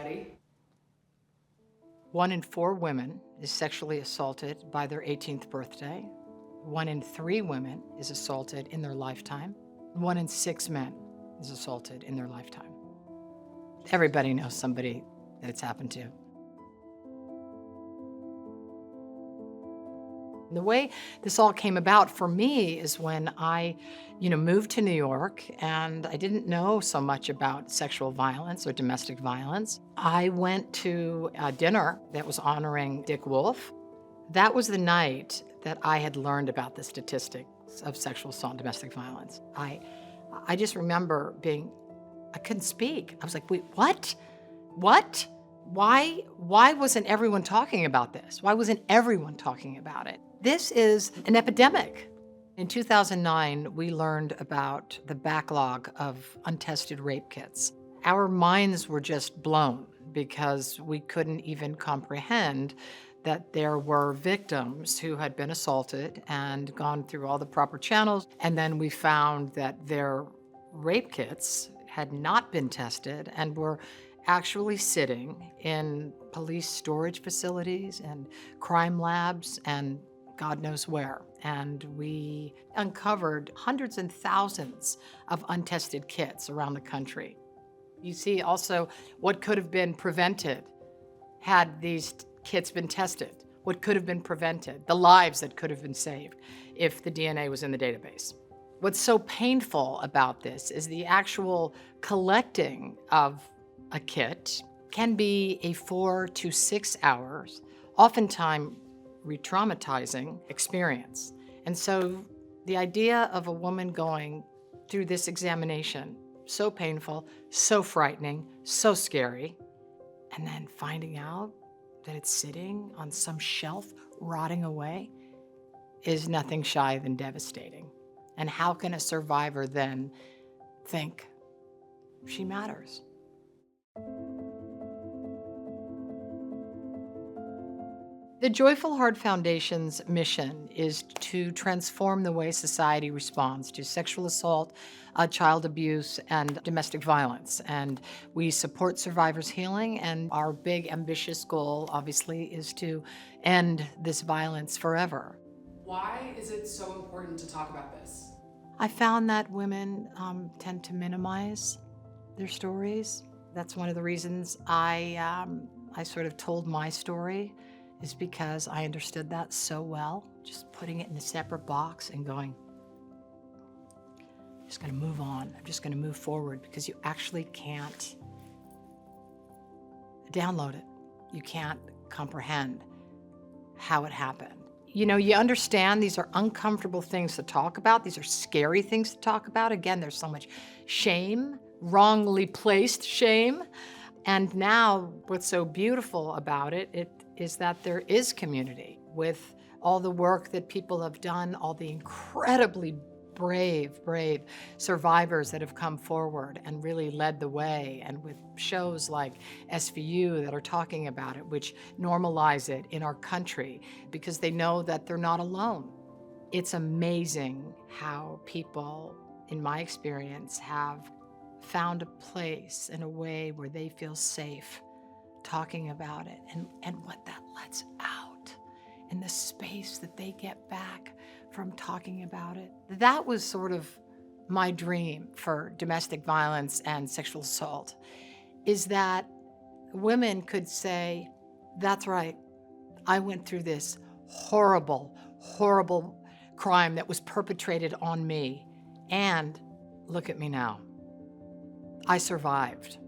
everybody. 1 in 4 women is sexually assaulted by their 18th birthday. 1 in 3 women is assaulted in their lifetime. 1 in 6 men is assaulted in their lifetime. Everybody knows somebody that it's happened to. The way this all came about for me is when I, moved to New York, and I didn't know so much about sexual violence or domestic violence. I went to a dinner that was honoring Dick Wolf. That was the night that I had learned about the statistics of sexual assault and domestic violence. I just remember I couldn't speak. I was like, wait, what? What? Why wasn't everyone talking about this? Why wasn't everyone talking about it? This is an epidemic. In 2009, we learned about the backlog of untested rape kits. Our minds were just blown because we couldn't even comprehend that there were victims who had been assaulted and gone through all the proper channels. And then we found that their rape kits had not been tested and were actually sitting in police storage facilities and crime labs and God knows where. And we uncovered hundreds and thousands of untested kits around the country. You see also what could have been prevented had these kits been tested, what could have been prevented, the lives that could have been saved if the DNA was in the database. What's so painful about this is the actual collecting of a kit can be a 4 to 6 hours, oftentimes re-traumatizing experience. And so the idea of a woman going through this examination, so painful, so frightening, so scary, and then finding out that it's sitting on some shelf rotting away is nothing shy than devastating. And how can a survivor then think she matters? The Joyful Heart Foundation's mission is to transform the way society responds to sexual assault, child abuse, and domestic violence. And we support survivors' healing, and our big ambitious goal, obviously, is to end this violence forever. Why is it so important to talk about this? I found that women tend to minimize their stories. That's one of the reasons I sort of told my story, is because I understood that so well, just putting it in a separate box and going, I'm just gonna move on. I'm just gonna move forward, because you actually can't download it. You can't comprehend how it happened. You understand these are uncomfortable things to talk about. These are scary things to talk about. Again, there's so much shame, wrongly placed shame. And now what's so beautiful about it is that there is community with all the work that people have done, all the incredibly brave survivors that have come forward and really led the way, and with shows like SVU that are talking about it, which normalize it in our country because they know that they're not alone. It's amazing how people, in my experience, have found a place in a way where they feel safe talking about it, and what that lets out, and the space that they get back from talking about it. That was sort of my dream for domestic violence and sexual assault, is that women could say, that's right, I went through this horrible crime that was perpetrated on me, and look at me now. I survived.